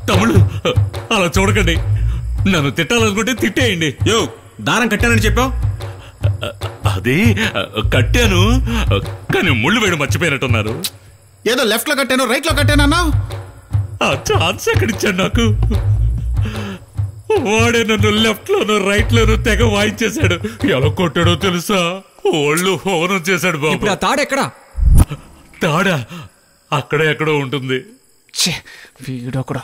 తమ్ముడు అలా చూడకండి, నన్ను తిట్టాలనుకుంటే తిట్టేయండి. యో దారం కట్టానని చెప్పావు. అది కట్టాను, కానీ ముళ్ళు వేయడం మర్చిపోయినట్టున్నారు. ఏదో లెఫ్ట్ లో కట్టాను రైట్ లో కట్టానన్నా. ఆ ఛాన్స్ ఎక్కడిచ్చాడు నాకు? వాడే నన్ను లెఫ్ట్ లోను రైట్ లోను తెగ వాయించేశాడు. ఎలా కొట్టాడో తెలుసా? ఒళ్ళు హోనం చేశాడు బాబు. తాడెక్కడా? తాడా అక్కడే ఎక్కడో ఉంటుంది. వీడో కూడా.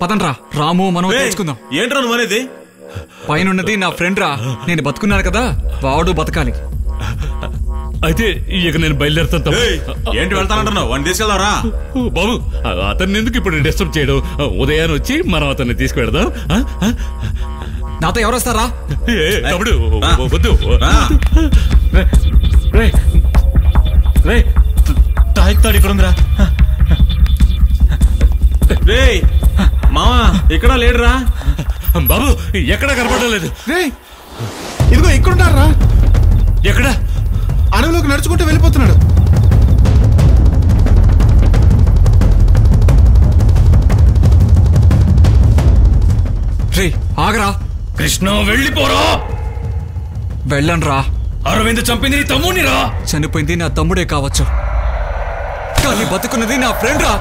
పదండ్రా రాము, మనం తెలుసుకుందాం. ఏంట్రా నువ్వు అనేది? పైనున్నది నా ఫ్రెండ్ రా, నేను బతుకున్నాను కదా, వాడు బతకాలి. అయితే ఇక నేను బయలుదేరుతాను. ఏంటి వెళ్తానంటున్నావు? వాడిని తీసుకెళ్దాంరా బాబు. అతన్ని ఎందుకు ఇప్పుడు డిస్టర్బ్ చేయడం? ఉదయాన్ని వచ్చి మనం అతన్ని తీసుకువెడదాం. నాతో ఎవరు వస్తారా? తమ్ముడు వద్దు. తాడు ఇక్కడ ఉందిరా. రే మావా ఇక్కడ లేడురా. బాబు ఎక్కడా కనపడలేదు. ఇదిగో ఇక్కడున్నారా? ఎక్కడ? అడవిలోకి నడుచుకుంటూ వెళ్ళిపోతున్నాడు. రే ఆగరా. కృష్ణ వెళ్ళిపోరా. వెళ్ళండ్రా. అరవింద్ చంపింది నీ తమ్ముడిని రా. చనిపోయింది నా తమ్ముడే కావచ్చు, కానీ బతుకున్నది నా ఫ్రెండ్ రా.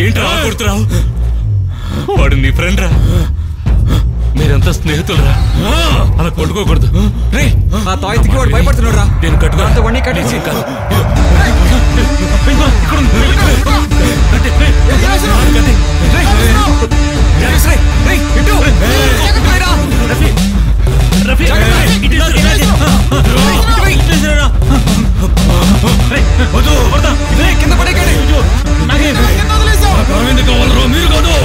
ఏంట్రా కొడుతున్నావు? వాడు నీ ఫ్రెండ్ రా, మీరంతా స్నేహితులరా, అలా కొట్టుకోకూడదు. రే ఆ తాయికి వాడు భయపడుతున్నాడు రా. నేను కట్టుకో వన్నీ కట్టేసి కింద పడేకండి. కావాలరా మీరు కాదు.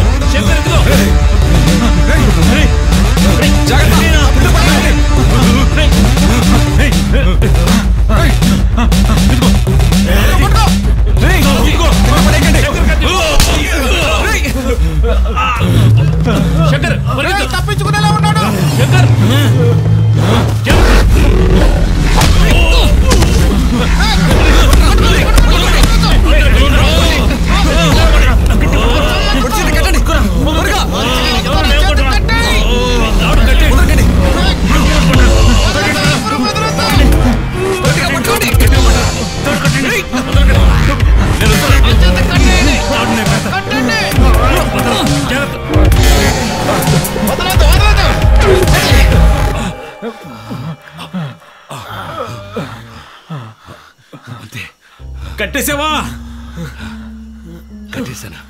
తప్పించుకునేలా ఉన్నాడు. కట్టేసావా? కట్టేశానా?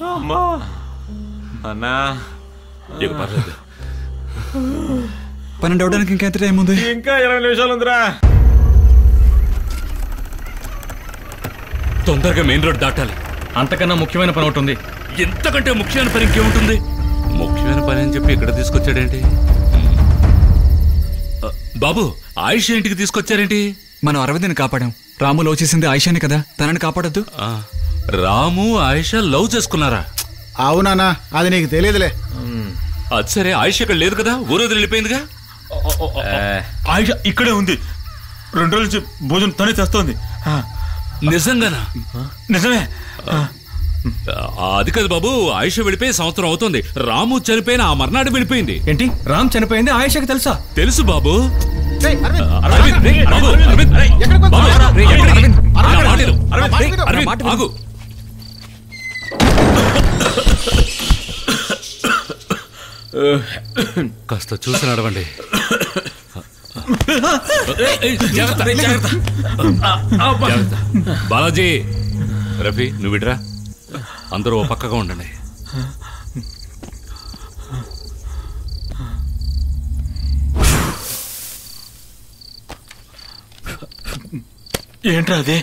అమ్మా అన్నా ఇక పర్లేదు. 12 అవడానికి ఇంకెంత టైం ఉంది? ఇంకా 20 నిమిషాలు ఉందిరా. తొందరగా మెయిన్ రోడ్ దాటాలి. అంతకన్నా ముఖ్యమైన పని ఒకటి ఉంది. ఎంతకంటే ముఖ్యమైన పని ఇంకేముంటుంది? ముఖ్యమైన పని అని చెప్పి ఇక్కడ తీసుకొచ్చాడేంటి? బాబు ఆయుష్ ఇంటికి తీసుకొచ్చారేంటి? మనం అరవింద్ని కాపాడాం. రాము లవ్ చేసింది ఆయిషాని కదా, తనని కాపాడద్దు. రాము ఆయిషా లవ్ చేసుకున్నారా? అవునా, అది నీకు తెలియదులే. అది సరే, ఆయిష ఇక్కడ లేదు కదా, ఊరు వెళ్ళిపోయిందిగా. ఆయిష ఇక్కడే ఉంది. 2 రోజుల నుంచి భోజనం తనే చేస్తోంది. నిజంగానా? నిజమే. అది కాదు బాబు, ఆయిష వెళ్ళిపోయి సంవత్సరం అవుతుంది. రాము చనిపోయిన ఆ మర్నాడు వెళ్ళిపోయింది. ఏంటి? రామ్ చనిపోయింది ఆయిషకి తెలుసా? తెలుసు బాబు. కాస్త చూసి నడవండి. బాలాజీ రఫీ నువ్వు విడరా, అందరూ ఓ పక్కగా ఉండండి. ఏంట్రా అదే?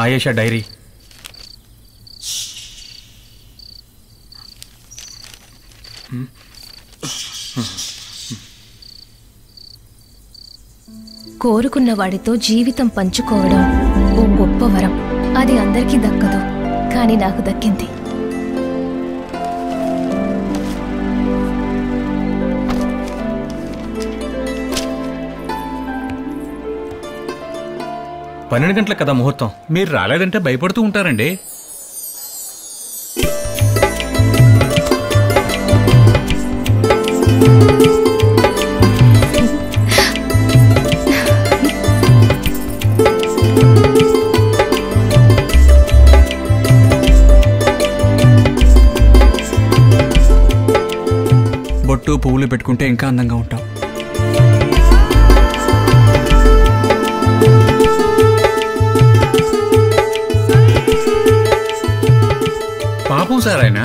ఆయేషా డైరీ. కోరుకున్న వాడితో జీవితం పంచుకోవడం ఓ గొప్ప వరం. అది అందరికీ దక్కదు, కానీ నాకు దక్కింది. పన్నెండు గంటలకు కదా ముహూర్తం. మీరు రాలేదంటే భయపడుతూ ఉంటారండి. బొట్టు పువ్వులు పెట్టుకుంటే ఇంకా అందంగా ఉంటాం. పాపం సార్ ఆయన.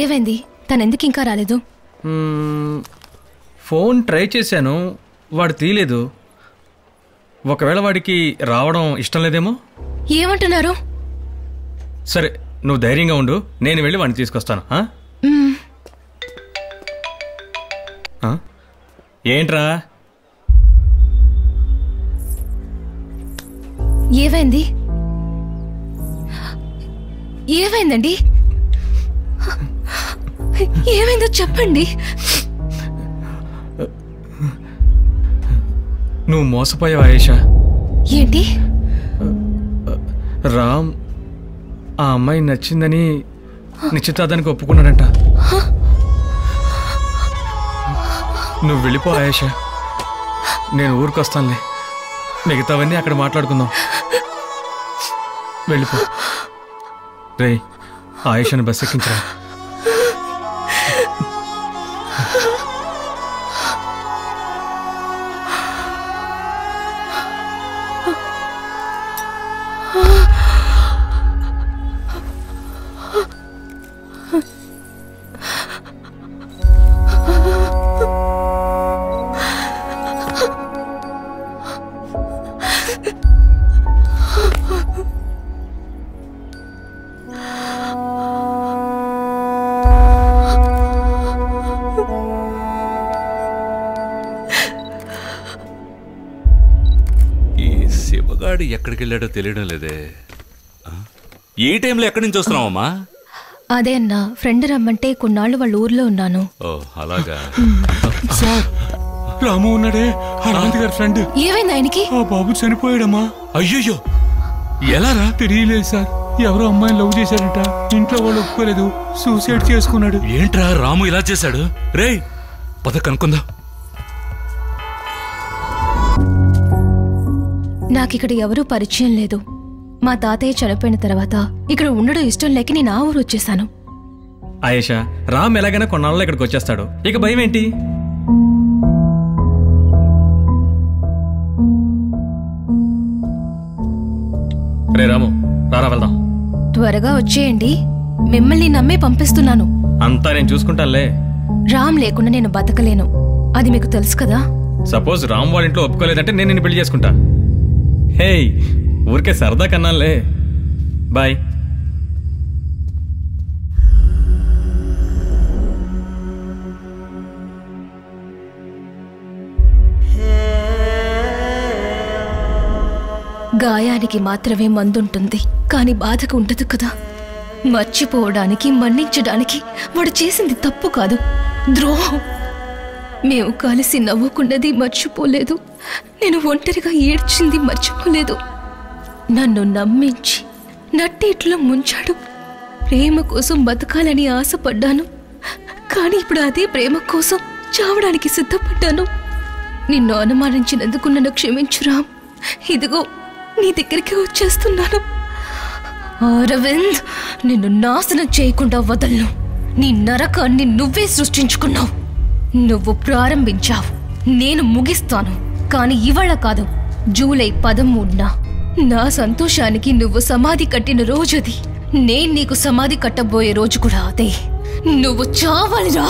ఏమైంది? తనెందుకు ఇంకా రాలేదు? ఫోన్ ట్రై చేశాను, వాడు తీయలేదు. ఒకవేళ వాడికి రావడం ఇష్టం లేదేమో. ఏమంటున్నారు? సరే, నువ్వు ధైర్యంగా ఉండు, నేను వెళ్ళి వాడిని తీసుకొస్తాను. ఏంట్రా? ఏమైంది? ఏమైందండి? ఏమైందో చెప్పండి. నువ్వు మోసపోయావు ఆయేషా. ఏంటి? రామ్ ఆ అమ్మాయి నచ్చిందని నిశ్చితార్థానికి ఒప్పుకున్నాడంట. నువ్వు వెళ్ళిపో ఆయేషా, నేను ఊరికొస్తానులే. మిగతావన్నీ అక్కడ మాట్లాడుకుందాం. వెళ్ళిపో. రే, ఆయేషాని బస్ ఎక్కించరా. శివగాడు ఎక్కడికి వెళ్ళాడో తెలియడం లేదే. ఈ టైంలో ఎక్కడి నుంచి వస్తున్నావమ్మా? అదే అన్నా, ఫ్రెండ్ రమ్మంటే కొన్నాళ్ళు వాళ్ళ ఊర్లో ఉన్నాను. ఓ అలాగా. సార్, రాము ఉన్నాడే, అనంత్ గారి ఫ్రెండ్. ఏమైంది ఆయనకి? ఆ బాబు చనిపోయాడమ్మా. అయ్యో, ఎలారా? తెలియలేదు సార్, ఎవరో అమ్మాయిని లవ్ చేశాడంట. ఇంట్లో వాళ్ళు ఒప్పుకోలేదు, సూసైడ్ చేసుకున్నాడు. ఏంట్రా రాము ఇలా చేశాడు? రే పద కనుక్కుందా. నాకిక్కడ ఎవరూ పరిచయం లేదు. మా తాతయ్య చనిపోయిన తర్వాత ఇక్కడ ఉండడం ఇష్టం లేక నేను ఆ ఊరు వచ్చేసాను. ఆయేషా, రామ్ ఎలాగైనా కొన్నాళ్ళలో ఇక్కడికి వచ్చేస్తాడు, ఇక భయం ఏంటి? రే రాము, రారా వెళ్దాం. త్వరగా వచ్చేయండి, మిమ్మల్ని నమ్మే పంపిస్తున్నాను. అంతా నేను చూసుకుంటానులే. రామ్ లేకుండా నేను బతకలేను, అది మీకు తెలుసు కదా. సపోజ్ రామ్ వాళ్ళ ఇంట్లో ఒప్పుకోలేదంటే నేను నిన్ను పెళ్లి చేసుకుంటా. హే, ఊరికే సరదా కన్నాలే. బాయ్. గాయానికి మాత్రమే మందుంటుంది, కానీ బాధకు ఉండదు కదా. మర్చిపోవడానికి, మన్నించడానికి వాడు చేసింది తప్పు కాదు, ద్రోహం. మేము కలిసి నవ్వుకున్నది మర్చిపోలేదు, నేను ఒంటరిగా ఏడ్చింది మర్చిపోలేదు. నన్ను నమ్మించి నట్టేట్లో ముంచాడు. ప్రేమ కోసం బతకాలని ఆశపడ్డాను, కానీ ఇప్పుడు అదే ప్రేమ కోసం చావడానికి సిద్ధపడ్డాను. నిన్ను అనుమానించినందుకు నన్ను క్షమించు రామ్. ఇదిగో నీ దగ్గరికి వచ్చేస్తున్నాను. అరవింద్, నిన్ను నాశనం చేయకుండా వదలను. నీ నరకాన్ని నువ్వే సృష్టించుకున్నావు. నువ్వు ప్రారంభించావు, నేను ముగిస్తాను. కానీ ఇవాళ కాదు, జూలై 13న నా సంతోషానికి నువ్వు సమాధి కట్టిన రోజుది. నేను నీకు సమాధి కట్టబోయే రోజు కూడా అదే. నువ్వు చావాలిరా.